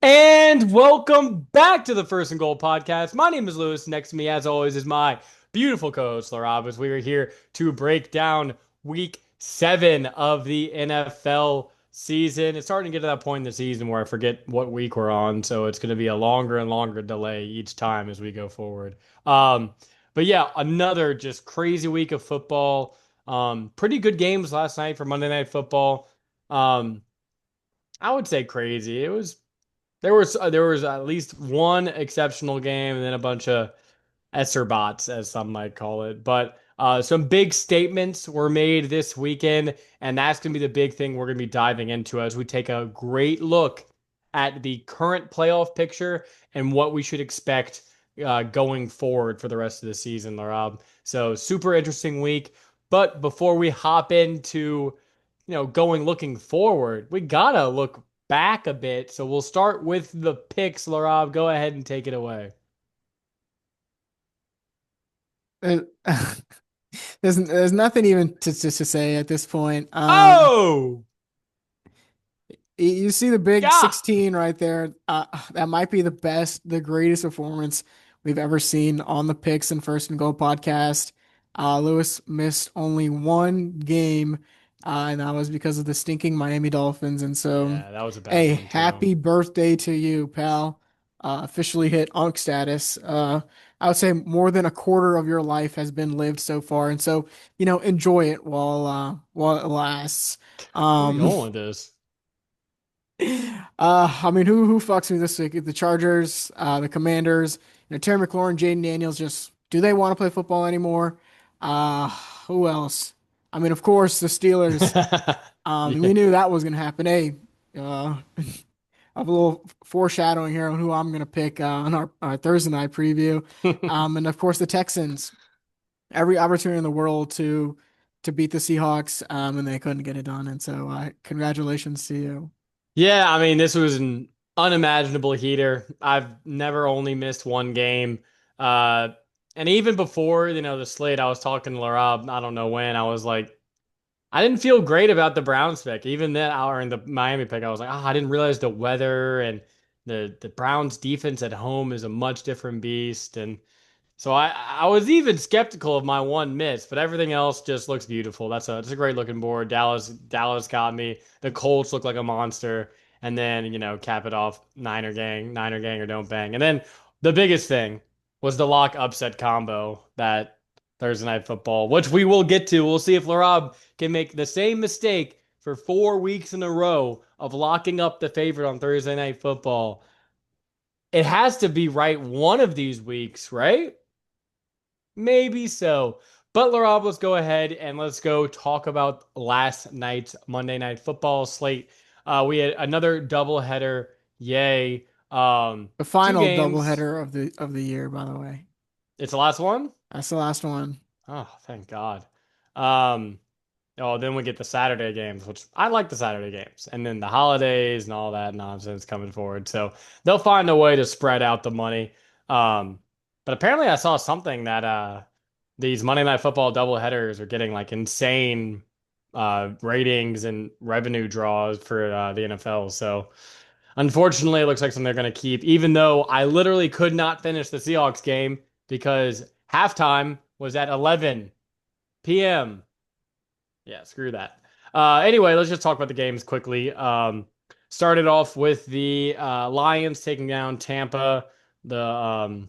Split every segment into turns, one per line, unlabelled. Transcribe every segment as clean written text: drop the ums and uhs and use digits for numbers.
And welcome back to the First and Goal podcast. My name is Lewis. Next to me, as always, is my beautiful co-host Laraib. As we are here to break down Week 7 of the NFL season. It's starting to get to that point in the season where I forget what week we're on, so it's going to be a longer and longer delay each time as we go forward. Um, but yeah, another just crazy week of football. Pretty good games last night for Monday Night Football. Um, I would say crazy. There was at least one exceptional game and then a bunch of Esser bots, as some might call it. But some big statements were made this weekend, and that's going to be the big thing we're going to be diving into as we take a great look at the current playoff picture and what we should expect going forward for the rest of the season, Rob. So super interesting week. But before we hop into going looking forward, we gotta look back a bit. So we'll start with the picks. Larav, go ahead and take it away.
There- there's nothing even to say at this point.
Oh,
You see the big
yeah.
16 right there. That might be the greatest performance we've ever seen on the Picks and First and Goal podcast. Lewis missed only one game, and that was because of the stinking Miami Dolphins. And so,
Yeah, that was a bad
hey,
one too.
happy birthday to you, pal. Officially hit Unk status. I would say more than a quarter of your life has been lived so far, and so enjoy it while it lasts.
Where are we
Um,
going with this?
I mean, who fucks me this week? The Chargers, the Commanders, Terry McLaurin, Jaden Daniels. Just do they want to play football anymore? Uh, who else? I mean, of course, the Steelers.
Yeah.
We knew that was gonna happen. Hey, uh, a little foreshadowing here on who I'm gonna pick on our Thursday night preview. And of course, the Texans. Every opportunity in the world to beat the Seahawks, and they couldn't get it done. And so, congratulations to you.
Yeah, I mean, this was an unimaginable heater. I've never only missed one game. Uh, and even before, the slate, I was talking to Larab, I don't know when, I was like, I didn't feel great about the Browns pick. Even that hour in the Miami pick, I was like, I didn't realize the weather and the Browns defense at home is a much different beast. And so I was even skeptical of my one miss, but everything else just looks beautiful. That's a great looking board. Dallas got me. The Colts look like a monster, and then cap it off Niner gang or don't bang. And then the biggest thing was the lock upset combo that Thursday night football, which we will get to. We'll see if Larab can make the same mistake for 4 weeks in a row of locking up the favorite on Thursday night football. It has to be right one of these weeks, right? Maybe so. But Rob, let's go ahead and let's go talk about last night's Monday Night Football slate. We had another doubleheader. Yay.
The
Two
final
games.
doubleheader of the year, by the way.
It's the last one?
That's the last one.
Oh, thank God. Um, oh, then we get the Saturday games, which I like the Saturday games, and then the holidays and all that nonsense coming forward. So they'll find a way to spread out the money. Um, but apparently I saw something that these Monday Night Football doubleheaders are getting like insane ratings and revenue draws for the NFL. So unfortunately, it looks like something they're going to keep, even though I literally could not finish the Seahawks game because halftime was at 11 p.m. Yeah, screw that. Anyway, let's just talk about the games quickly. Started off with the Lions taking down Tampa. The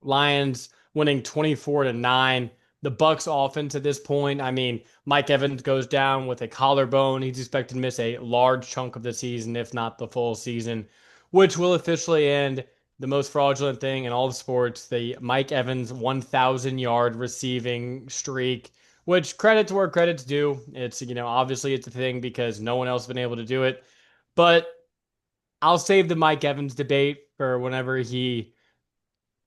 Lions winning 24-9. The Bucks offense at this point, I mean, Mike Evans goes down with a collarbone. He's expected to miss a large chunk of the season, if not the full season, which will officially end the most fraudulent thing in all of sports, the Mike Evans 1,000-yard receiving streak, which credit to where credit's due. It's, obviously it's a thing because no one else has been able to do it. But I'll save the Mike Evans debate for whenever he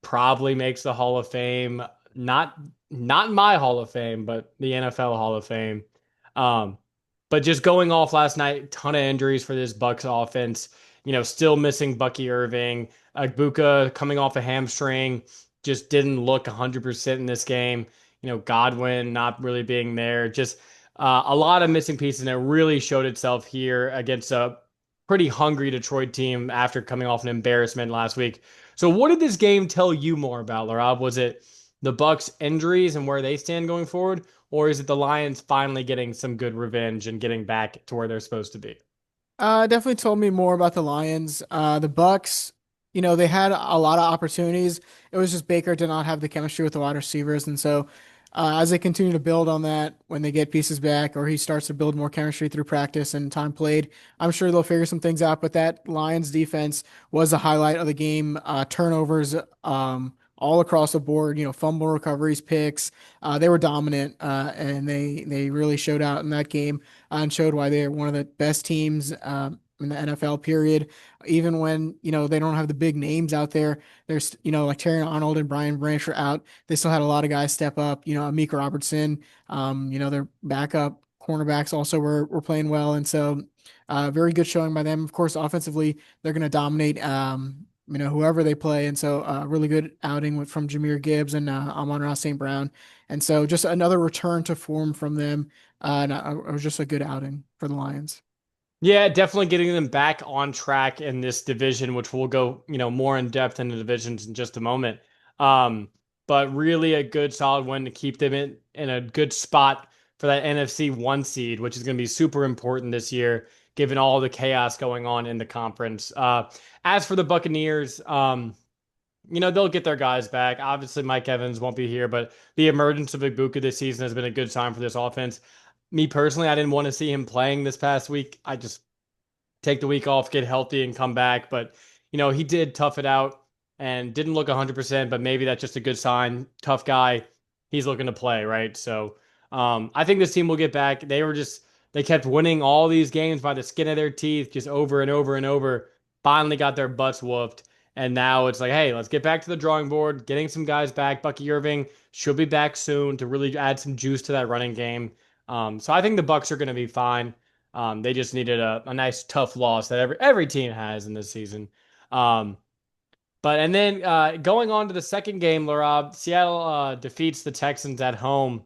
probably makes the Hall of Fame. Not my Hall of Fame, but the NFL Hall of Fame. Um, but just going off last night, ton of injuries for this Bucks offense. Still missing Bucky Irving. Agbuka coming off a hamstring, just didn't look 100% in this game. Godwin not really being there. Just a lot of missing pieces, and it really showed itself here against a pretty hungry Detroit team after coming off an embarrassment last week. So what did this game tell you more about, Laraib? Was it the Bucks injuries and where they stand going forward, or is it the Lions finally getting some good revenge and getting back to where they're supposed to be?
Definitely told me more about the Lions. The Bucks, they had a lot of opportunities. It was just Baker did not have the chemistry with the wide receivers, and so as they continue to build on that, when they get pieces back, or he starts to build more chemistry through practice and time played, I'm sure they'll figure some things out. But that Lions defense was the highlight of the game. Turnovers, all across the board. Fumble recoveries, picks. They were dominant, and they really showed out in that game and showed why they're one of the best teams in the NFL period. Even when, they don't have the big names out there, there's, like Terry Arnold and Brian Branch are out. They still had a lot of guys step up, Amik Robertson, their backup cornerbacks also were playing well. And so, very good showing by them. Of course, offensively, they're going to dominate, whoever they play. And so, really good outing from Jahmyr Gibbs and Amon-Ra St. Brown. And so, just another return to form from them. And it was just a good outing for the Lions.
Yeah, definitely getting them back on track in this division, which we'll go, more in depth in the divisions in just a moment. Um, but really a good solid win to keep them in a good spot for that NFC one seed, which is going to be super important this year, given all the chaos going on in the conference. As for the Buccaneers, they'll get their guys back. Obviously, Mike Evans won't be here, but the emergence of Ibuka this season has been a good sign for this offense. Me personally, I didn't want to see him playing this past week. I just take the week off, get healthy, and come back. But, he did tough it out and didn't look 100%, but maybe that's just a good sign. Tough guy. He's looking to play, right? So I think this team will get back. They kept winning all these games by the skin of their teeth, just over and over and over. Finally got their butts whooped. And now it's like, hey, let's get back to the drawing board, getting some guys back. Bucky Irving should be back soon to really add some juice to that running game. So I think the Bucks are going to be fine. They just needed a nice tough loss that every team has in this season. Um, and then going on to the second game, Larob, Seattle defeats the Texans at home.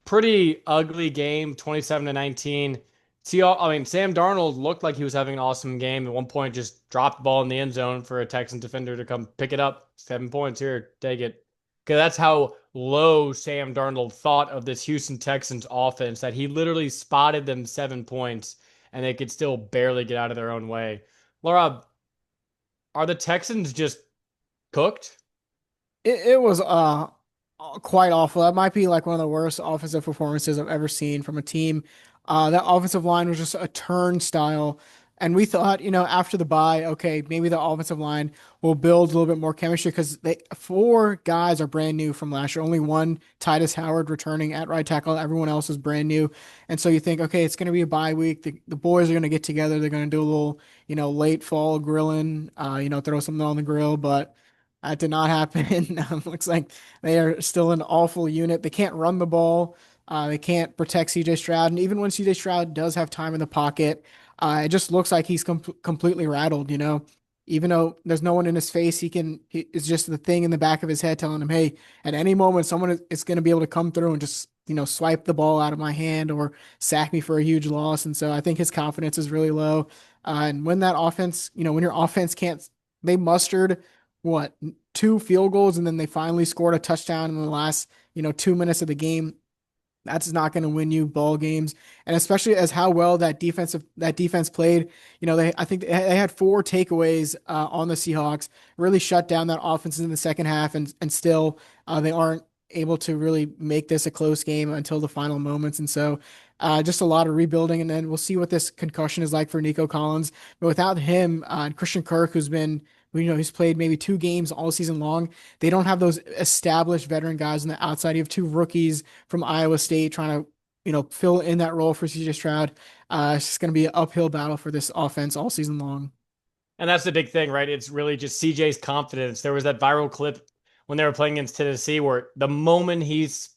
Pretty ugly game, 27-19. Sam Darnold looked like he was having an awesome game. At one point, just dropped the ball in the end zone for a Texan defender to come pick it up. 7 points here, take it. Because that's how low Sam Darnold thought of this Houston Texans offense, that he literally spotted them 7 points and they could still barely get out of their own way. Laura, are the Texans just cooked?
It was quite awful. That might be like one of the worst offensive performances I've ever seen from a team. That offensive line was just a turnstile. And we thought, after the bye, okay, maybe the offensive line will build a little bit more chemistry because they four guys are brand new from last year. Only one, Titus Howard, returning at right tackle. Everyone else is brand new. And so you think, okay, it's going to be a bye week. The boys are going to get together. They're going to do a little, late fall grilling, throw something on the grill. But that did not happen. Looks like they are still an awful unit. They can't run the ball. They can't protect CJ Stroud. And even when CJ Stroud does have time in the pocket, it just looks like he's completely rattled, Even though there's no one in his face, it's just the thing in the back of his head telling him, hey, at any moment, someone is going to be able to come through and just, swipe the ball out of my hand or sack me for a huge loss. And so I think his confidence is really low. And when that offense, when your offense can't, they mustered what, two field goals, and then they finally scored a touchdown in the last, 2 minutes of the game. That's not going to win you ball games, and especially as how well that defense played. I think they had four takeaways on the Seahawks, really shut down that offense in the second half, and still they aren't able to really make this a close game until the final moments. And so, just a lot of rebuilding, and then we'll see what this concussion is like for Nico Collins. But without him, and Christian Kirk, who's been, he's played maybe 2 games all season long. They don't have those established veteran guys on the outside. You have two rookies from Iowa State trying to, fill in that role for CJ Stroud. It's just going to be an uphill battle for this offense all season long.
And that's the big thing, right? It's really just CJ's confidence. There was that viral clip when they were playing against Tennessee where the moment he's,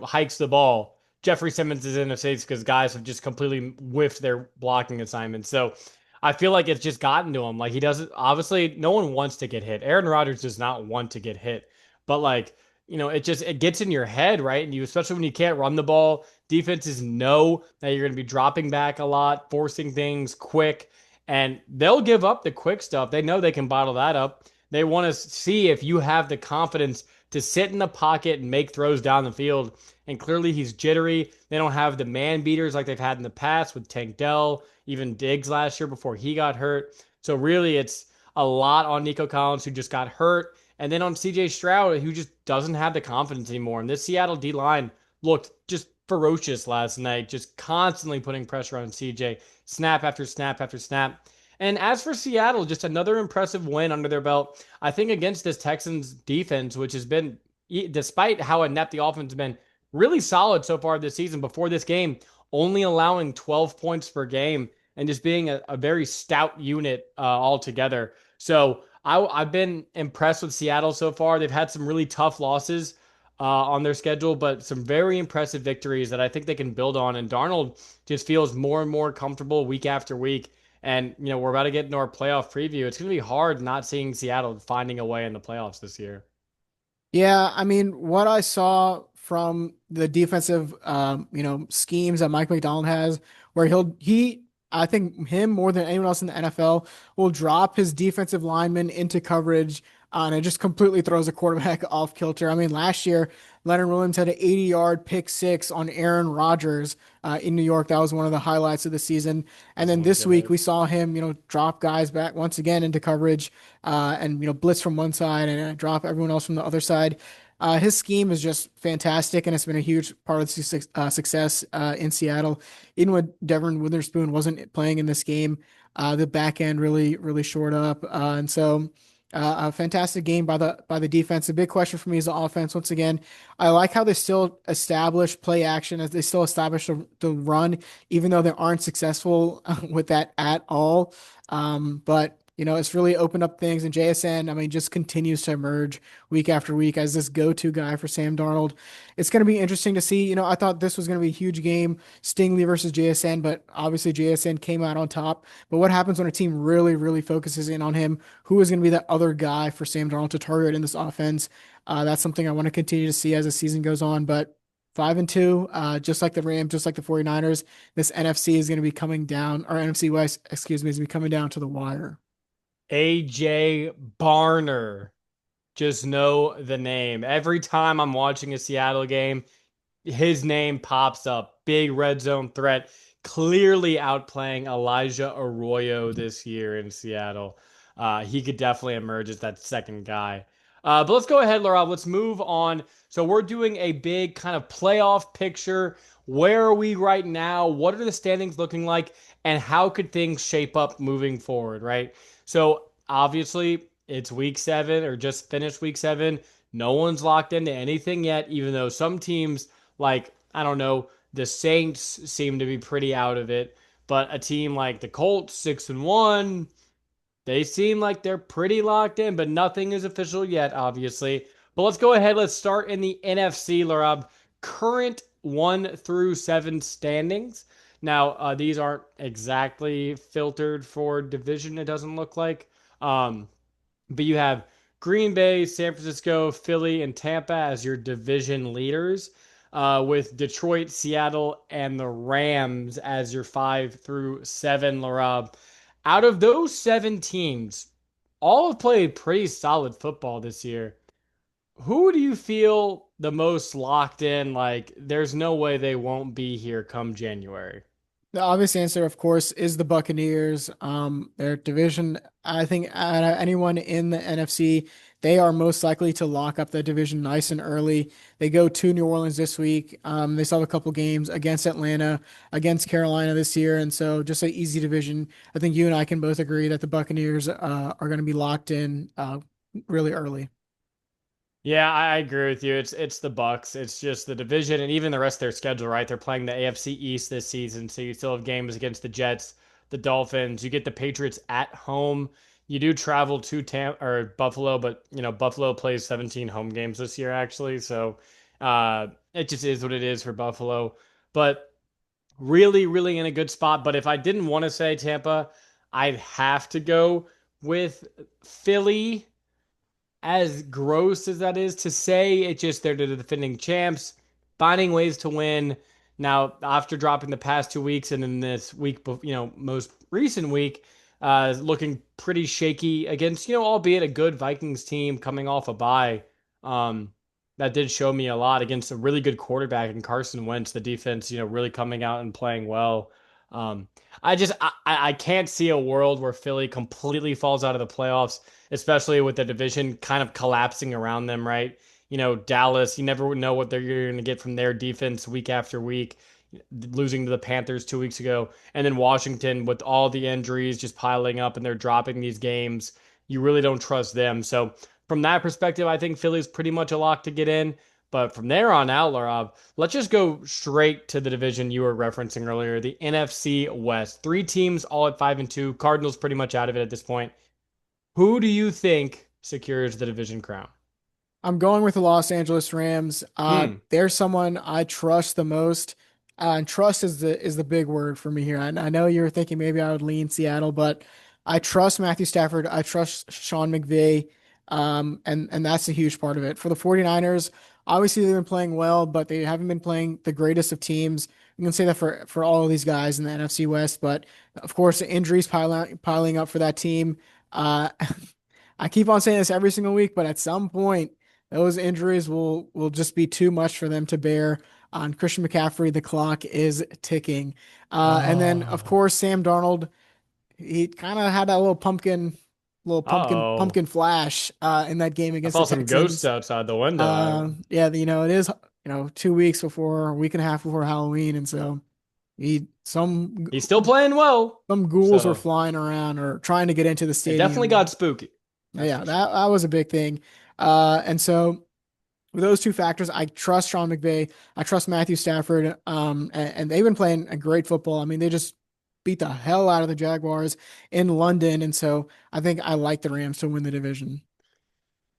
hikes the ball, Jeffrey Simmons is in the States because guys have just completely whiffed their blocking assignments. So I feel like it's just gotten to him. Like he doesn't, obviously, no one wants to get hit. Aaron Rodgers does not want to get hit, but it gets in your head, right? And especially when you can't run the ball, defenses know that you're going to be dropping back a lot, forcing things quick. And they'll give up the quick stuff. They know they can bottle that up. They want to see if you have the confidence to sit in the pocket and make throws down the field. And clearly he's jittery. They don't have the man beaters like they've had in the past with Tank Dell, even Diggs last year before he got hurt. So really it's a lot on Nico Collins, who just got hurt, and then on CJ Stroud, who just doesn't have the confidence anymore. And this Seattle D line looked just ferocious last night, just constantly putting pressure on CJ, snap after snap after snap. And as for Seattle, just another impressive win under their belt. I think against this Texans defense, which has been, despite how inept the offense has been, really solid so far this season. Before this game, only allowing 12 points per game and just being a very stout unit altogether. So I've been impressed with Seattle so far. They've had some really tough losses on their schedule, but some very impressive victories that I think they can build on. And Darnold just feels more and more comfortable week after week. And, we're about to get into our playoff preview. It's going to be hard not seeing Seattle finding a way in the playoffs this year.
Yeah, I mean, what I saw from the defensive, schemes that Mike McDonald has, where I think him more than anyone else in the NFL will drop his defensive lineman into coverage, and it just completely throws a quarterback off kilter. I mean, last year, Leonard Williams had an 80-yard pick six on Aaron Rodgers, in New York. That was one of the highlights of the season. And
Doesn't
then
look
this week,
good.
we saw him, drop guys back once again into coverage, and blitz from one side and drop everyone else from the other side. His scheme is just fantastic, and it's been a huge part of the success in Seattle. Even when Devin Witherspoon wasn't playing in this game, the back end really, really shored up, and so a fantastic game by the defense. The big question for me is the offense. Once again, I like how they still establish play action, as they still establish the run, even though they aren't successful with that at all. But it's really opened up things, and JSN, I mean, just continues to emerge week after week as this go-to guy for Sam Darnold. It's going to be interesting to see. I thought this was going to be a huge game, Stingley versus JSN, but obviously JSN came out on top. But what happens when a team really, really focuses in on him? Who is going to be that other guy for Sam Darnold to target in this offense? That's something I want to continue to see as the season goes on. But 5-2, just like the Rams, just like the 49ers, this NFC is going to be coming down, or NFC West, excuse me, is going to be coming down to the wire.
AJ Barner. Just know the name. Every time I'm watching a Seattle game, his name pops up. Big red zone threat. Clearly outplaying Elijah Arroyo this year in Seattle. He could definitely emerge as that second guy. But let's go ahead, Laura. Let's move on. So we're doing a big kind of playoff picture. Where are we right now? What are the standings looking like? And how could things shape up moving forward, right? So obviously, it's week 7 or just finished week 7. No one's locked into anything yet, even though some teams, like, I don't know, the Saints seem to be pretty out of it. But a team like the Colts, 6-1, they seem like they're pretty locked in, but nothing is official yet, obviously. But let's go ahead. Let's start in the NFC, Larab. Current 1-7 standings. Now, these aren't exactly filtered for division, it doesn't look like. But you have Green Bay, San Francisco, Philly, and Tampa as your division leaders, with Detroit, Seattle, and the Rams as your 5-7, Larab. Out of those 7 teams, all have played pretty solid football this year. Who do you feel the most locked in? Like, there's no way they won't be here come January.
The obvious answer, of course, is the Buccaneers. Their division, I think, out of anyone in the NFC, they are most likely to lock up the division nice and early. They go to New Orleans this week. They still have a couple games against Atlanta, against Carolina this year, and so just an easy division. I think you and I can both agree that the Buccaneers are going to be locked in really early.
Yeah, I agree with you. It's the Bucks. It's just the division and even the rest of their schedule, right? They're playing the AFC East this season, so you still have games against the Jets, the Dolphins. You get the Patriots at home. You do travel to Buffalo, but Buffalo plays 17 home games this year actually, so it just is what it is for Buffalo. But really, really in a good spot. But if I didn't want to say Tampa, I'd have to go with Philly, as gross as that is to say. It just, they're the defending champs, finding ways to win. Now, after dropping the past 2 weeks and in this week, most recent week, looking pretty shaky against, albeit a good Vikings team coming off a bye. Um, that did show me a lot against a really good quarterback in Carson Wentz. The defense, really coming out and playing well. Um, I can't see a world where Philly completely falls out of the playoffs, especially with the division kind of collapsing around them, right? Dallas, you never know what they're going to get from their defense week after week, losing to the Panthers 2 weeks ago. And then Washington, with all the injuries just piling up and they're dropping these games, you really don't trust them. So, from that perspective, I think Philly's pretty much a lock to get in. But from there on out, Larav, let's just go straight to the division you were referencing earlier, the NFC West. Three teams all at 5-2. Cardinals pretty much out of it at this point. Who do you think secures the division crown?
I'm going with the Los Angeles Rams.
Hmm.
They're someone I trust the most. And trust is the big word for me here. I know you're thinking maybe I would lean Seattle, but I trust Matthew Stafford. I trust Sean McVay. And that's a huge part of it. For the 49ers, obviously they've been playing well, but they haven't been playing the greatest of teams. You can say that for all of these guys in the NFC West, but of course the injuries piling up for that team. Uh, I keep on saying this every single week, but at some point those injuries will just be too much for them to bear. On Christian McCaffrey, the clock is ticking. And then of
Oh.
course Sam Darnold, he kind of had that
Uh-oh.
pumpkin flash in that game
I
against
saw
the
some ghosts
Texans.
outside the window.
Yeah, it is 2 weeks before, a week and a half before Halloween, and so he
He's still playing well.
some ghouls were
So
flying around or trying to get into the
it definitely
stadium.
got spooky. That's
Yeah,
for sure.
that was a big thing. And so with those two factors, I trust Sean McVay. I trust Matthew Stafford. And they've been playing a great football. I mean, they just beat the hell out of the Jaguars in London. And so I think I like the Rams to win the division.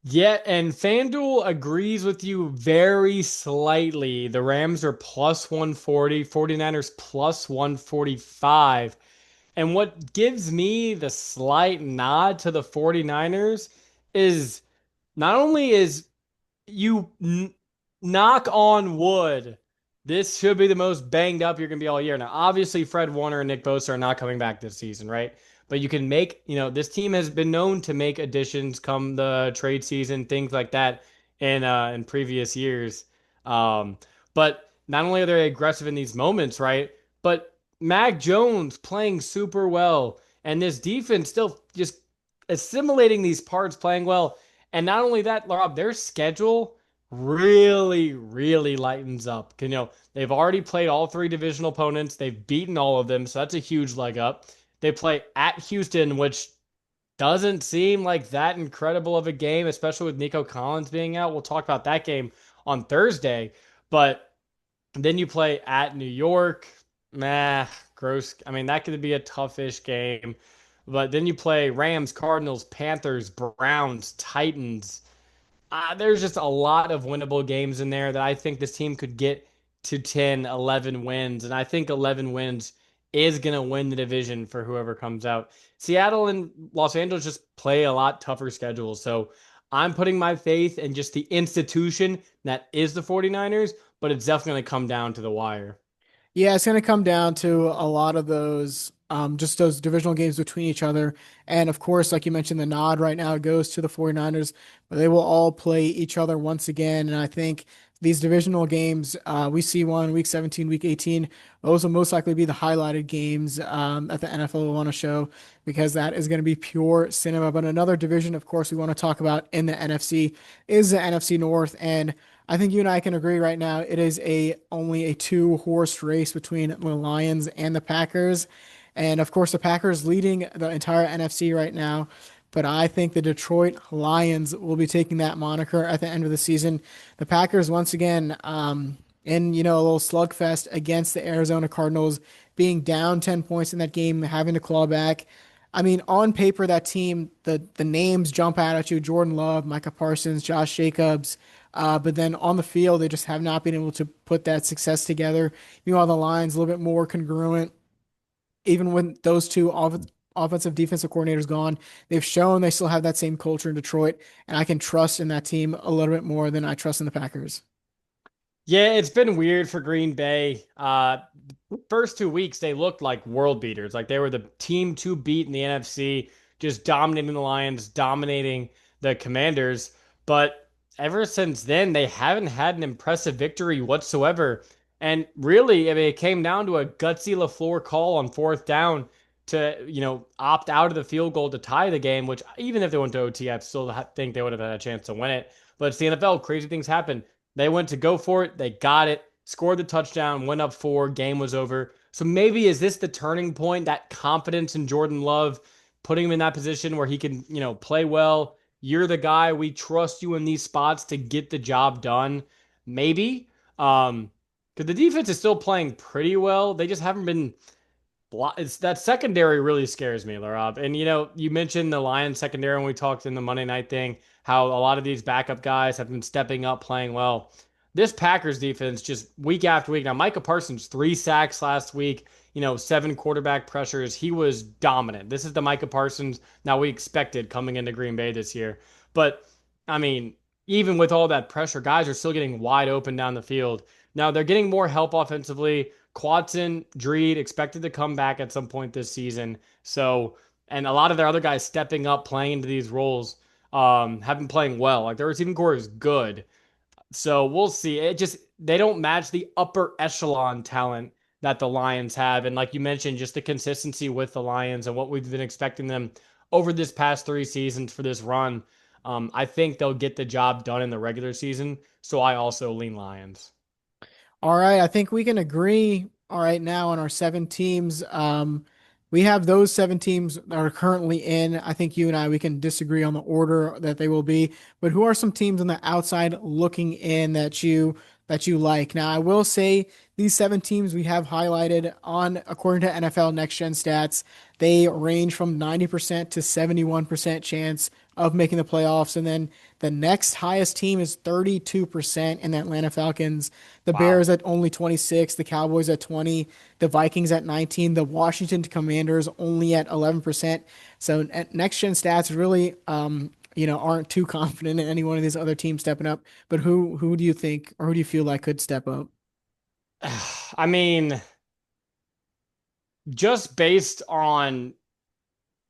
Yeah, and FanDuel agrees with you very slightly. The Rams are plus 140, 49ers plus 145. And what gives me the slight nod to the 49ers is not only is you knock on wood, this should be the most banged up you're going to be all year. Now, obviously, Fred Warner and Nick Bosa are not coming back this season, right? But you can make, this team has been known to make additions come the trade season, things like that in previous years. Um, but not only are they aggressive in these moments, right? But Mac Jones playing super well, and this defense still just assimilating these parts, playing well. And not only that, Rob, their schedule really, really lightens up. They've already played all three divisional opponents. They've beaten all of them, so that's a huge leg up. They play at Houston, which doesn't seem like that incredible of a game, especially with Nico Collins being out. We'll talk about that game on Thursday. But then you play at New York. Nah, gross. I mean, that could be a toughish game. But then you play Rams, Cardinals, Panthers, Browns, Titans. There's just a lot of winnable games in there that I think this team could get to 10, 11 wins. And I think 11 wins is going to win the division for whoever comes out. Seattle and Los Angeles just play a lot tougher schedules. So I'm putting my faith in just the institution that is the 49ers, but it's definitely going to come down to the wire.
Yeah, it's going to come down to a lot of those, just those divisional games between each other. And of course, like you mentioned, the nod right now goes to the 49ers, but they will all play each other once again. And I think these divisional games, we see one week 17, week 18, those will most likely be the highlighted games that the NFL will want to show because that is going to be pure cinema. But another division, of course, we want to talk about in the NFC is the NFC North. And I think you and I can agree right now it is a only a two-horse race between the Lions and the Packers. And of course, the Packers leading the entire NFC right now. But I think the Detroit Lions will be taking that moniker at the end of the season. The Packers, once again, in a little slugfest against the Arizona Cardinals, being down 10 points in that game, having to claw back. I mean, on paper, that team, the names jump out at you: Jordan Love, Micah Parsons, Josh Jacobs. But then on the field, they just have not been able to put that success together. Meanwhile, the line's a little bit more congruent. Even when those two offensive defensive coordinators gone, they've shown they still have that same culture in Detroit, and I can trust in that team a little bit more than I trust in the Packers.
Yeah, it's been weird for Green Bay. First 2 weeks they looked like world beaters, like they were the team to beat in the NFC, just dominating the Lions, dominating the Commanders. But ever since then, they haven't had an impressive victory whatsoever. And really, I mean, it came down to a gutsy LaFleur call on fourth down to, opt out of the field goal to tie the game. Which even if they went to OT, I still think they would have had a chance to win it. But it's the NFL. Crazy things happen. They went to go for it. They got it, scored the touchdown, went up four, game was over. So maybe is this the turning point, that confidence in Jordan Love, putting him in that position where he can, play well. You're the guy. We trust you in these spots to get the job done. Maybe. Because the defense is still playing pretty well. They just haven't been it's that secondary really scares me, Laraib. And you mentioned the Lions secondary when we talked in the Monday night thing, how a lot of these backup guys have been stepping up, playing well. This Packers defense just week after week. Now, Micah Parsons, 3 sacks last week, 7 quarterback pressures. He was dominant. This is the Micah Parsons now we expected coming into Green Bay this year. But I mean, even with all that pressure, guys are still getting wide open down the field. Now they're getting more help offensively. Quadson, Dreed expected to come back at some point this season. So, and a lot of their other guys stepping up, playing into these roles, have been playing well. Like their receiving core is good. So we'll see. It just they don't match the upper echelon talent that the Lions have. And like you mentioned, just the consistency with the Lions and what we've been expecting them over this past 3 seasons for this run. I think they'll get the job done in the regular season. So I also lean Lions.
All right, I think we can agree. All right, now on our 7 teams, we have those 7 teams that are currently in. I think you and I we can disagree on the order that they will be, but who are some teams on the outside looking in that you like? Now, I will say these 7 teams we have highlighted on according to NFL Next Gen Stats, they range from 90% to 71% chance of making the playoffs, and then the next highest team is 32% in the Atlanta Falcons. The
Wow.
Bears at only 26, the Cowboys at 20, the Vikings at 19, the Washington Commanders only at 11%. So next gen stats really aren't too confident in any one of these other teams stepping up. But who do you think or who do you feel like could step up?
I mean, just based on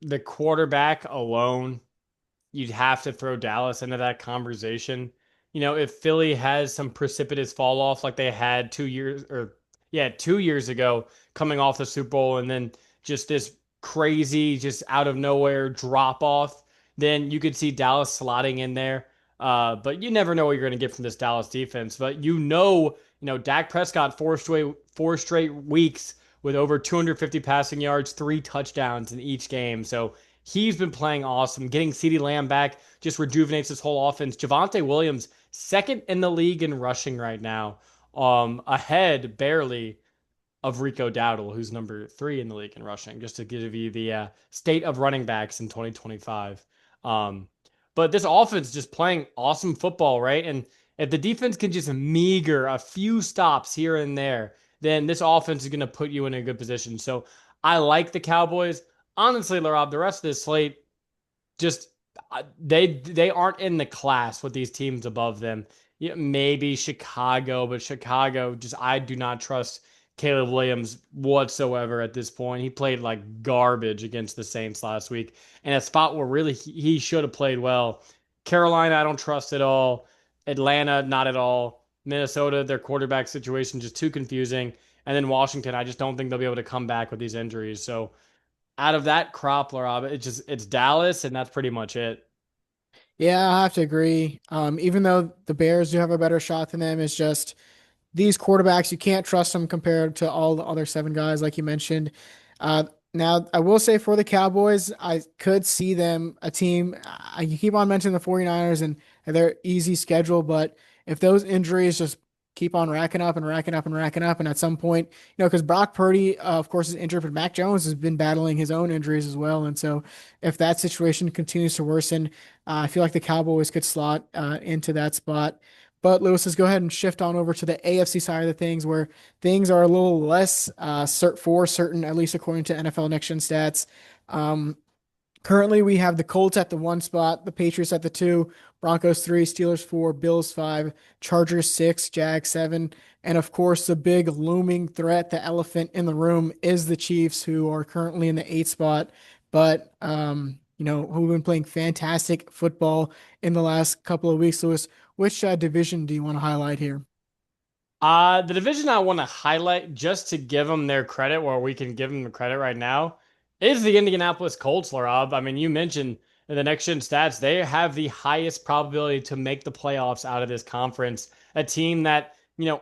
the quarterback alone, you'd have to throw Dallas into that conversation. If Philly has some precipitous fall off like they had 2 years or yeah, 2 years ago, coming off the Super Bowl, and then just this crazy, just out of nowhere drop off, then you could see Dallas slotting in there. But you never know what you're going to get from this Dallas defense. But Dak Prescott four straight weeks with over 250 passing yards, 3 touchdowns in each game. So he's been playing awesome. Getting CeeDee Lamb back just rejuvenates this whole offense. Javonte Williams, second in the league in rushing right now, ahead barely of Rico Dowdle, who's number 3 in the league in rushing, just to give you the state of running backs in 2025. Um, but this offense is just playing awesome football, right? And if the defense can just meager a few stops here and there, then this offense is going to put you in a good position. So I like the Cowboys. Honestly, Larob, the rest of this slate just they aren't in the class with these teams above them. Maybe Chicago, but Chicago just I do not trust Caleb Williams whatsoever at this point. He played like garbage against the Saints last week, and a spot where really he should have played well. Carolina, I don't trust at all. Atlanta, not at all. Minnesota, their quarterback situation just too confusing. And then Washington, I just don't think they'll be able to come back with these injuries. So out of that crop, Rob, it's Dallas, and that's pretty much it.
Yeah, I have to agree. Even though the Bears do have a better shot than them, it's just these quarterbacks, you can't trust them compared to all the other 7 guys, like you mentioned. Uh, Now, I will say for the Cowboys, I could see them a team. You keep on mentioning the 49ers and their easy schedule, but if those injuries just keep on racking up and racking up and racking up, and at some point, because Brock Purdy, of course, is injured, but Mac Jones has been battling his own injuries as well. And so if that situation continues to worsen, I feel like the Cowboys could slot into that spot. But Lewis, let's go ahead and shift on over to the AFC side of the things, where things are a little less for certain, at least according to NFL Next Gen Stats. Um, Currently, we have the Colts at the 1 spot, the Patriots at the 2, Broncos 3, Steelers 4, Bills 5, Chargers 6, Jags 7, and of course, the big looming threat, the elephant in the room, is the Chiefs, who are currently in the 8 spot, but who've been playing fantastic football in the last couple of weeks. Lewis, which division do you want to highlight here?
The division I want to highlight just to give them their credit, where we can give them the credit right now, is the Indianapolis Colts, Laraib. I mean, you mentioned in the next gen stats, they have the highest probability to make the playoffs out of this conference. A team that,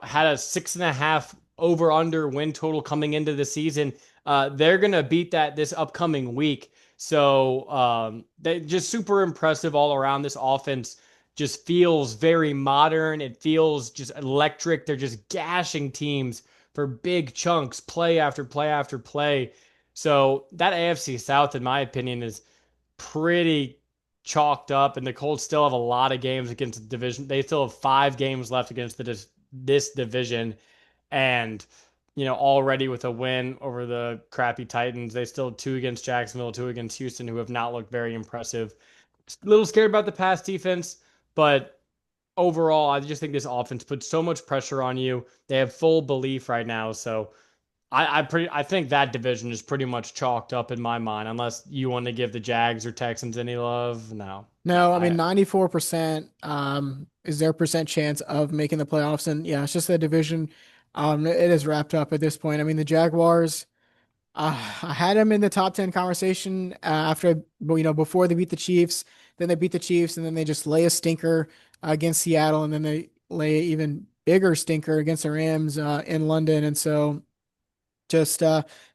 had a 6.5 over under win total coming into the season. They're going to beat that this upcoming week. So they just super impressive all around. This offense just feels very modern. It feels just electric. They're just gashing teams for big chunks, play after play after play. So that AFC South, in my opinion, is pretty chalked up, and the Colts still have a lot of games against the division. They still have 5 games left against this division, and already with a win over the crappy Titans, they still have 2 against Jacksonville, 2 against Houston, who have not looked very impressive. A little scared about the pass defense, but overall, I just think this offense puts so much pressure on you. They have full belief right now, so I think that division is pretty much chalked up in my mind. Unless you want to give the Jags or Texans any love, no.
No, I mean 94% is their percent chance of making the playoffs. And yeah, it's just a division. It is wrapped up at this point. I mean, the Jaguars, I had them in the top 10 conversation after, before they beat the Chiefs. Then they beat the Chiefs, and then they just lay a stinker against Seattle, and then they lay an even bigger stinker against the Rams in London. And so just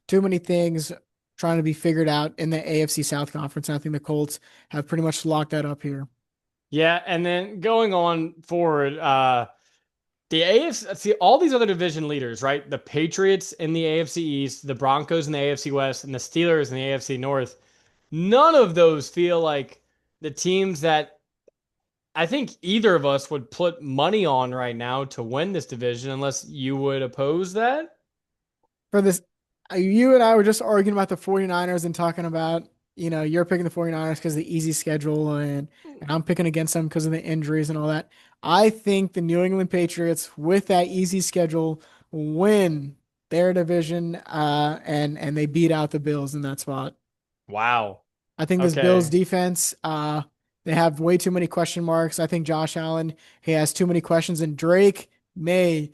too many things trying to be figured out in the AFC South Conference. And I think the Colts have pretty much locked that up here.
Yeah, and then going on forward, the AFC, see all these other division leaders, right? The Patriots in the AFC East, the Broncos in the AFC West, and the Steelers in the AFC North. None of those feel like the teams that I think either of us would put money on right now to win this division, unless you would oppose that.
For this, you and I were just arguing about the 49ers and talking about, you're picking the 49ers because of the easy schedule, and I'm picking against them because of the injuries and all that. I think the New England Patriots, with that easy schedule, win their division, and they beat out the Bills in that spot.
Wow.
I think this Bills
Okay.
defense, they have way too many question marks. I think Josh Allen, he has too many questions, and Drake May,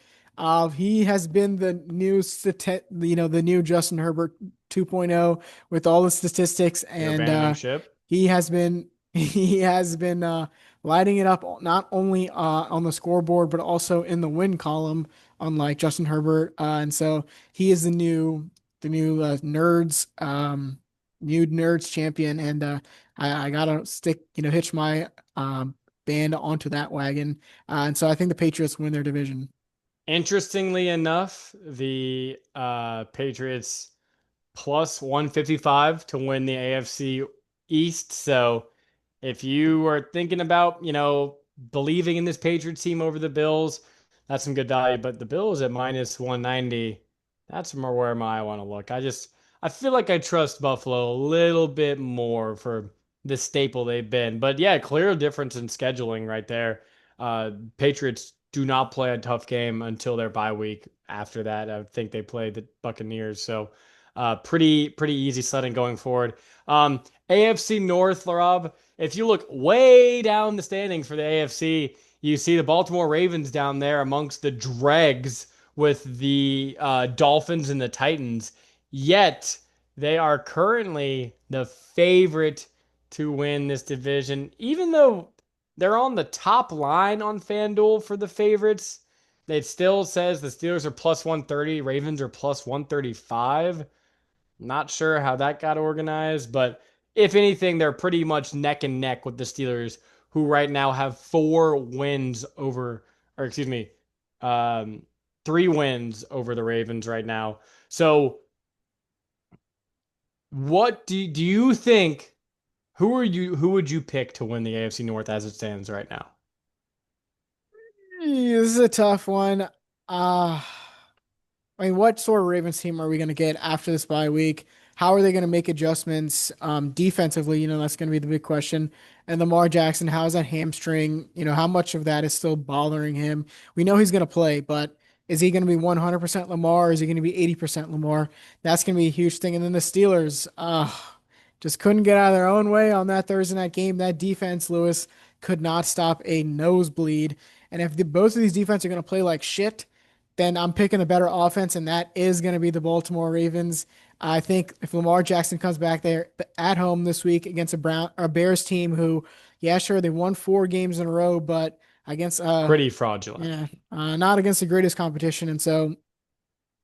he has been the new, the new Justin Herbert 2.0 with all the statistics,
You're
and
abandoning ship.
he has been, he has been lighting it up not only on the scoreboard but also in the win column, unlike Justin Herbert, and so he is the new nerds. New nerds champion, and I gotta hitch my band onto that wagon, and so I think the Patriots win their division.
Interestingly enough, the Patriots plus 155 to win the AFC East. So if you are thinking about, believing in this Patriots team over the Bills, that's some good value. But the Bills at minus 190, that's more where I want to look. I feel like I trust Buffalo a little bit more for the staple they've been. But yeah, clear difference in scheduling right there. Patriots do not play a tough game until their bye week. After that, I think they play the Buccaneers. So pretty easy sledding going forward. AFC North, Larab. If you look way down the standings for the AFC, you see the Baltimore Ravens down there amongst the dregs with the Dolphins and the Titans. Yet they are currently the favorite to win this division, even though they're on the top line on FanDuel for the favorites. It still says the Steelers are plus 130, Ravens are plus 135. Not sure how that got organized, but if anything, they're pretty much neck and neck with the Steelers, who right now have 4 wins over, or excuse me, um, 3 wins over the Ravens right now. So, what do you think? Who would you pick to win the AFC North as it stands right now?
This is a tough one. I mean, what sort of Ravens team are we going to get after this bye week? how are they going to make adjustments defensively? That's going to be the big question. And Lamar Jackson, how's that hamstring? How much of that is still bothering him? We know he's going to play, but is he going to be 100% Lamar or is he going to be 80% Lamar? That's going to be a huge thing. And then the Steelers, just couldn't get out of their own way on that Thursday night game. That defense, Lewis, could not stop a nosebleed. And if both of these defenses are going to play like shit, then I'm picking the better offense, and that is going to be the Baltimore Ravens. I think if Lamar Jackson comes back there at home this week against a Bears team who, yeah, sure, they won 4 games in a row, but against
Pretty fraudulent.
yeah, not against the greatest competition. And so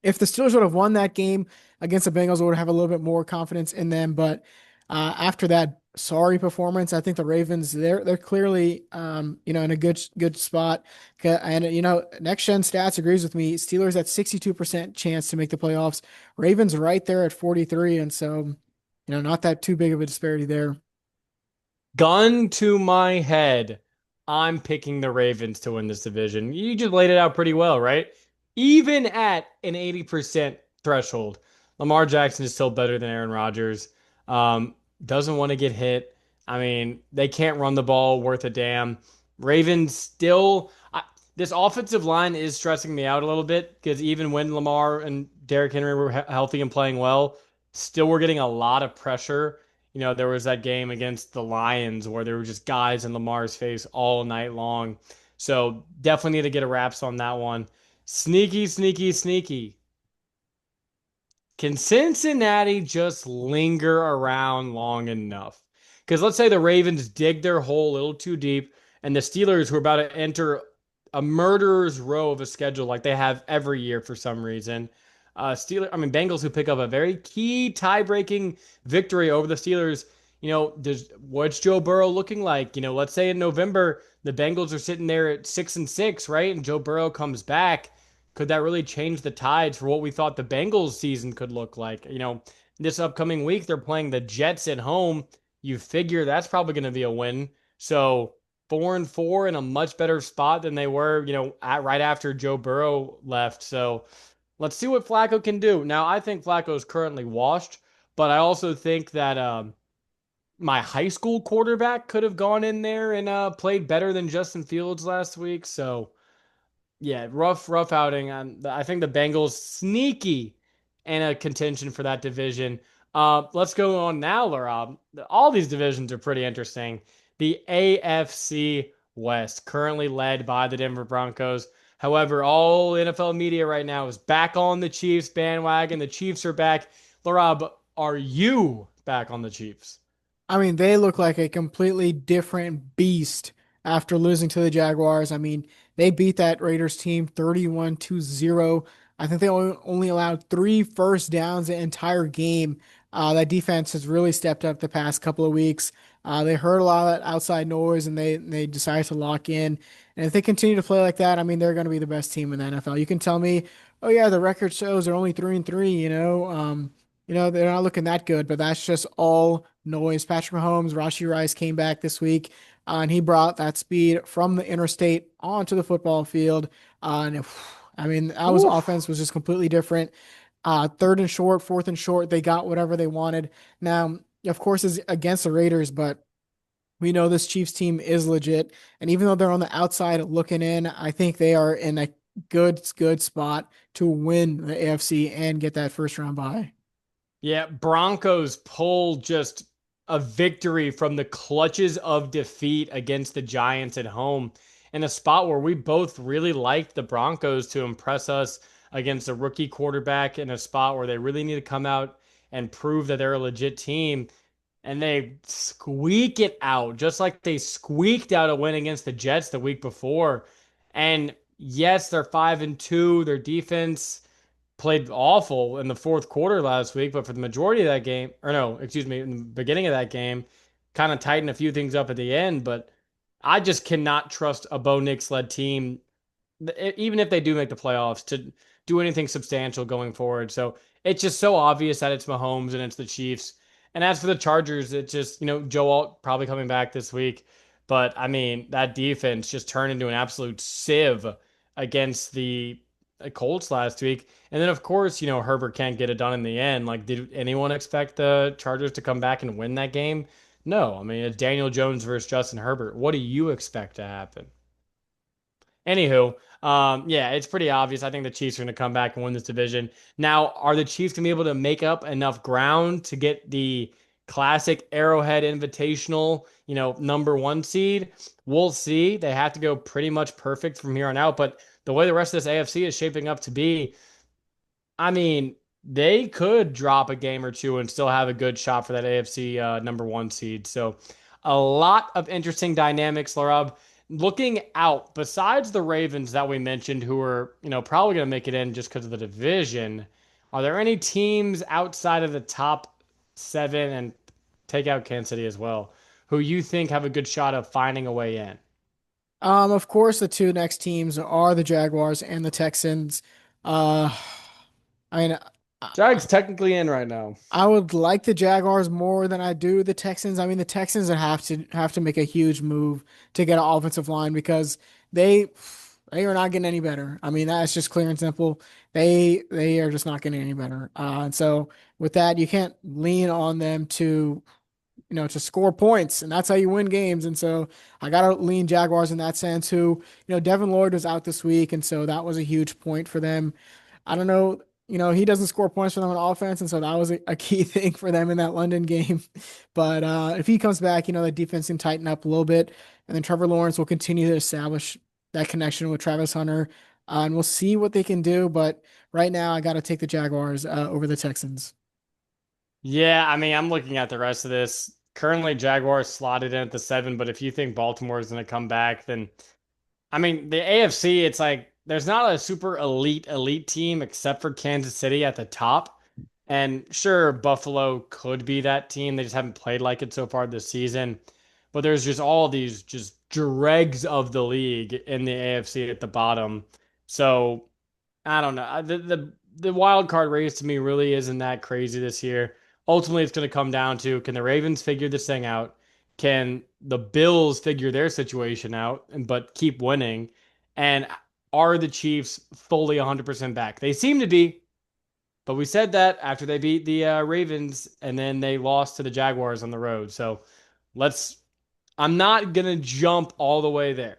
if the Steelers would have won that game against the Bengals, I would have a little bit more confidence in them. But after that sorry performance, I think the Ravens they're clearly in a good spot. And Next Gen Stats agrees with me. Steelers at 62% chance to make the playoffs. Ravens right there at 43, and so not that too big of a disparity there.
Gun to my head, I'm picking the Ravens to win this division. You just laid it out pretty well, right? Even at an 80% threshold, Lamar Jackson is still better than Aaron Rodgers. Doesn't want to get hit. I mean, they can't run the ball worth a damn. Ravens still, this offensive line is stressing me out a little bit because even when Lamar and Derrick Henry were healthy and playing well, still we're getting a lot of pressure. There was that game against the Lions where there were just guys in Lamar's face all night long. So definitely need to get a wraps on that one. Sneaky, sneaky, sneaky. Can Cincinnati just linger around long enough? Because let's say the Ravens dig their hole a little too deep, and the Steelers, who are about to enter a murderer's row of a schedule like they have every year for some reason. Bengals who pick up a very key tie-breaking victory over the Steelers. What's Joe Burrow looking like? Let's say in November the Bengals are sitting there at 6-6, right? And Joe Burrow comes back. Could that really change the tides for what we thought the Bengals season could look like? This upcoming week they're playing the Jets at home. You figure that's probably going to be a win. So 4-4 in a much better spot than they were, right after Joe Burrow left. So let's see what Flacco can do. Now, I think Flacco is currently washed, but I also think that my high school quarterback could have gone in there and played better than Justin Fields last week. So yeah, rough outing. I think the Bengals sneaky and a contention for that division. Let's go on now, Laraib. All these divisions are pretty interesting. The AFC West, currently led by the Denver Broncos. However, all NFL media right now is back on the Chiefs bandwagon. The Chiefs are back. Laraib, are you back on the Chiefs?
I mean, they look like a completely different beast after losing to the Jaguars. I mean, they beat that Raiders team 31-0. I think they only allowed 3 first downs the entire game. That defense has really stepped up the past couple of weeks. They heard a lot of that outside noise and they decided to lock in. And if they continue to play like that, I mean, they're going to be the best team in the NFL. You can tell me, oh yeah, the record shows they're only 3-3. They're not looking that good, but that's just all noise. Patrick Mahomes, Rashee Rice came back this week, and he brought that speed from the interstate onto the football field. I mean, that was
Oof.
offense was just completely different. Third and short, fourth and short, they got whatever they wanted. Now, of course, it's against the Raiders, but we know this Chiefs team is legit. And even though they're on the outside looking in, I think they are in a good spot to win the AFC and get that first round bye.
Yeah, Broncos pull just a victory from the clutches of defeat against the Giants at home in a spot where we both really liked the Broncos to impress us against a rookie quarterback in a spot where they really need to come out and prove that they're a legit team. And they squeak it out, just like they squeaked out a win against the Jets the week before. And yes, they're 5-2. Their defense played awful in the fourth quarter last week, but for the majority of that game, or no, excuse me, in the beginning of that game, kind of tightened a few things up at the end. But I just cannot trust a Bo Nix led team, even if they do make the playoffs, to do anything substantial going forward. So it's just so obvious that it's Mahomes and it's the Chiefs. And as for the Chargers, it's just, Joe Alt probably coming back this week. But I mean, that defense just turned into an absolute sieve against the Colts last week. And then, of course, Herbert can't get it done in the end. Like, did anyone expect the Chargers to come back and win that game? No. I mean, it's Daniel Jones versus Justin Herbert. What do you expect to happen? Anywho, yeah, it's pretty obvious. I think the Chiefs are going to come back and win this division. Now, are the Chiefs going to be able to make up enough ground to get the classic Arrowhead Invitational, #1 seed? We'll see. They have to go pretty much perfect from here on out. But the way the rest of this AFC is shaping up to be, I mean, they could drop a game or two and still have a good shot for that AFC #1 seed. So, a lot of interesting dynamics, Laraib. Looking out, besides the Ravens that we mentioned, who are probably going to make it in just because of the division, are there any teams outside of the top seven and take out Kansas City as well, who you think have a good shot of finding a way in?
Of course, the two next teams are the Jaguars and the Texans. Uh, I mean,
Jags technically in right now.
I would like the Jaguars more than I do the Texans. I mean, the Texans would have to make a huge move to get an offensive line because they they are not getting any better. I mean, that's just clear and simple. They are just not getting any better. And so with that, you can't lean on them to score points, and that's how you win games. And so I gotta lean Jaguars in that sense. Devin Lloyd was out this week, and so that was a huge point for them. I don't know. He doesn't score points for them on offense, and so that was a key thing for them in that London game. But if he comes back, the defense can tighten up a little bit, and then Trevor Lawrence will continue to establish that connection with Travis Hunter, and we'll see what they can do. But right now, I got to take the Jaguars over the Texans.
Yeah, I mean, I'm looking at the rest of this. Currently, Jaguars slotted in at the seven, but if you think Baltimore is going to come back, then I mean, the AFC, it's like there's not a super elite team except for Kansas City at the top. And sure, Buffalo could be that team. They just haven't played like it so far this season. But there's just all these just dregs of the league in the AFC at the bottom. So I don't know. The wild card race to me really isn't that crazy this year. Ultimately, it's going to come down to, can the Ravens figure this thing out? Can the Bills figure their situation out but keep winning? And are the Chiefs fully 100% back? They seem to be, but we said that after they beat the Ravens and then they lost to the Jaguars on the road. So let's. I'm not gonna jump all the way there,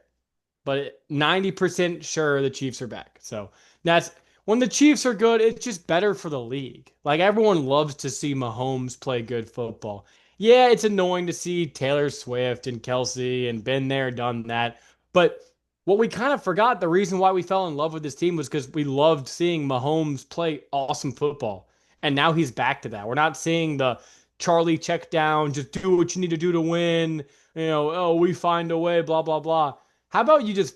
but 90% sure the Chiefs are back. So that's when the Chiefs are good, it's just better for the league. Like everyone loves to see Mahomes play good football. Yeah, it's annoying to see Taylor Swift and Kelsey and been there, done that. But what we kind of forgot, the reason why we fell in love with this team was because we loved seeing Mahomes play awesome football. And now he's back to that. We're not seeing the Charlie check down, just do what you need to do to win. Oh, we find a way, blah, blah, blah. How about you just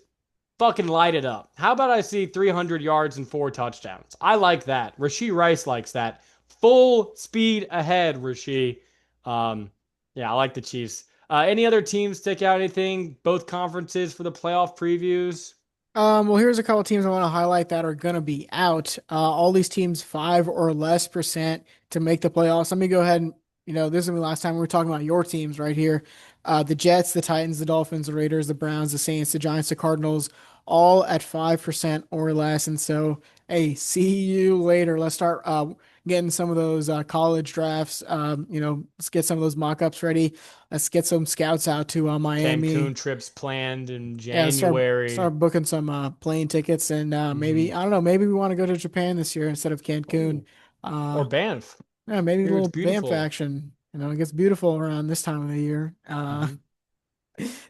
fucking light it up? How about I see 300 yards and 4 touchdowns? I like that. Rashee Rice likes that. Full speed ahead, Rashee. Um, yeah, I like the Chiefs. Any other teams stick out anything? Both conferences for the playoff previews?
Well, here's a couple teams I want to highlight that are going to be out. All these teams 5 or less% to make the playoffs. Let me go ahead and, this is the last time we were talking about your teams right here. The Jets, the Titans, the Dolphins, the Raiders, the Browns, the Saints, the Giants, the Cardinals, all at 5% or less. And so, hey, see you later. Let's start getting some of those college drafts. Let's get some of those mock-ups ready. Let's get some scouts out to Miami.
Cancun trips planned in
Yeah,
January.
start booking some plane tickets and
Hmm.
maybe I don't know, maybe we want to go to Japan this year instead of Cancun.
Ooh. Or
Uh
Banff.
yeah, maybe a
Here it's
little Banff
beautiful.
action. It gets beautiful around this time of the year.
Hmm.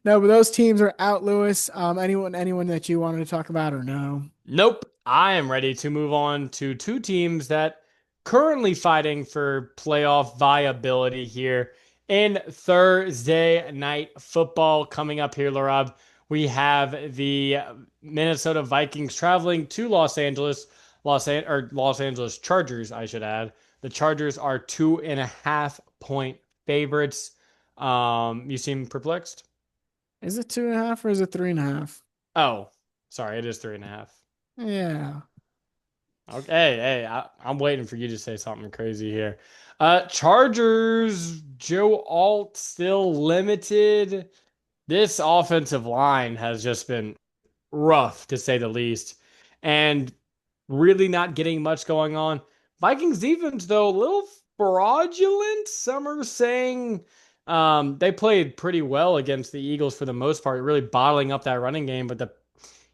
No, but those teams are out, Lewis. Anyone that you wanted to talk about or no?
Nope. I am ready to move on to two teams that currently fighting for playoff viability here in Thursday night football coming up here, Larab. We have the Minnesota Vikings traveling to Los Angeles, Los Angeles Chargers, I should add. The Chargers are 2.5 point favorites. You seem perplexed.
Is it 2.5 or is it 3.5?
Oh, sorry, it is 3.5.
Yeah.
Okay, hey, I'm waiting for you to say something crazy here. Chargers, Joe Alt still limited. This offensive line has just been rough to say the least. And really not getting much going on. Vikings defense, though, a little fraudulent. Some are saying they played pretty well against the Eagles for the most part, really bottling up that running game. But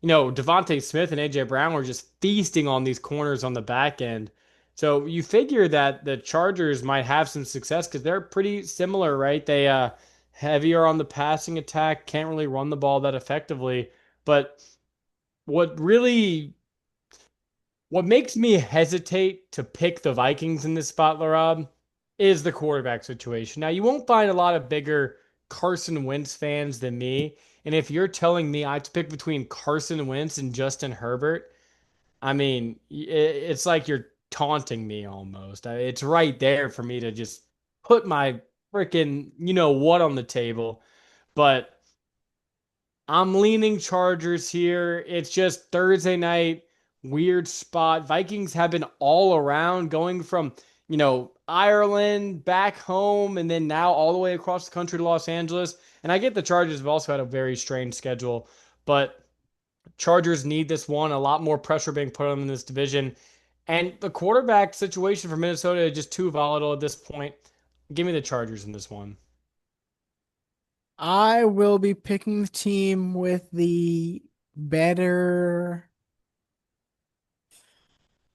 Devontae Smith and AJ Brown were just feasting on these corners on the back end. So you figure that the Chargers might have some success because they're pretty similar, right? They heavier on the passing attack, can't really run the ball that effectively. But what really what makes me hesitate to pick the Vikings in this spot, Larob, is the quarterback situation. Now, you won't find a lot of bigger Carson Wentz fans than me. And if you're telling me I have to pick between Carson Wentz and Justin Herbert, I mean, it's like you're taunting me almost. It's right there for me to just put my freaking, you know what, on the table. But I'm leaning Chargers here. It's just Thursday night, weird spot. Vikings have been all around going from, Ireland back home and then now all the way across the country to Los Angeles. And I get the Chargers have also had a very strange schedule, but Chargers need this one. A lot more pressure being put on them in this division. And the quarterback situation for Minnesota is just too volatile at this point. Give me the Chargers in this one.
I will be picking the team with the better.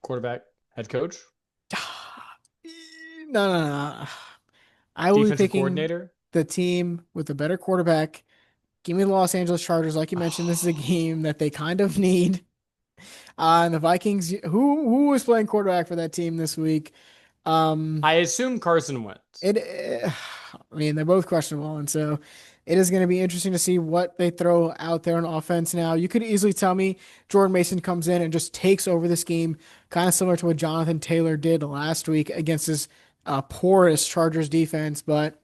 Quarterback, head coach,
No, no, no. I will be
defensive
picking
coordinator.
the team with the better quarterback. Give me the Los Angeles Chargers. Like you mentioned, this is a game that they kind of need. And the Vikings, who was playing quarterback for that team this week? Um,
I assume Carson Wentz.
I mean, they're both questionable, and so it is going to be interesting to see what they throw out there on offense. Now, you could easily tell me Jordan Mason comes in and just takes over this game, kind of similar to what Jonathan Taylor did last week against his porous Chargers defense, but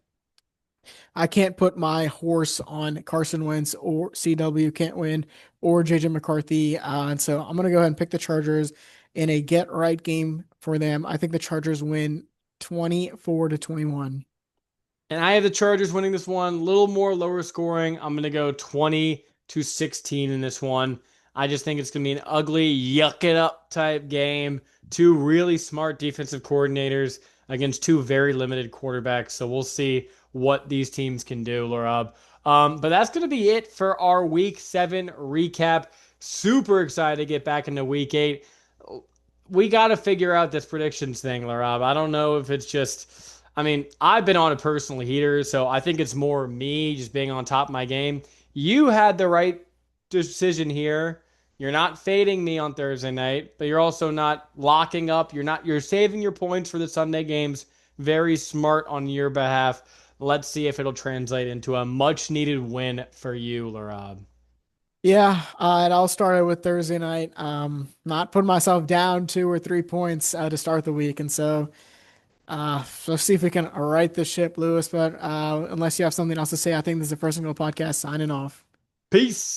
I can't put my horse on Carson Wentz or CW can't win or JJ McCarthy. And so I'm going to go ahead and pick the Chargers in a get right game for them. I think the Chargers win 24-21.
And I have the Chargers winning this one, a little more lower scoring. I'm going to go 20-16 in this one. I just think it's going to be an ugly, yuck it up type game. Two really smart defensive coordinators against two very limited quarterbacks. So we'll see what these teams can do, Laurab. But that's going to be it for our week 7 recap. Super excited to get back into week 8. We got to figure out this predictions thing, Laurab. I don't know if it's just, I mean, I've been on a personal heater, so I think it's more me just being on top of my game. You had the right decision here. You're not fading me on Thursday night, but you're also not locking up. You're saving your points for the Sunday games. Very smart on your behalf. Let's see if it'll translate into a much needed win for you, Larab.
Yeah, it all started with Thursday night. Not putting myself down 2 or 3 points to start the week, and so let's see if we can right the ship, Lewis. But unless you have something else to say, I think this is the First and Goal podcast signing off.
Peace.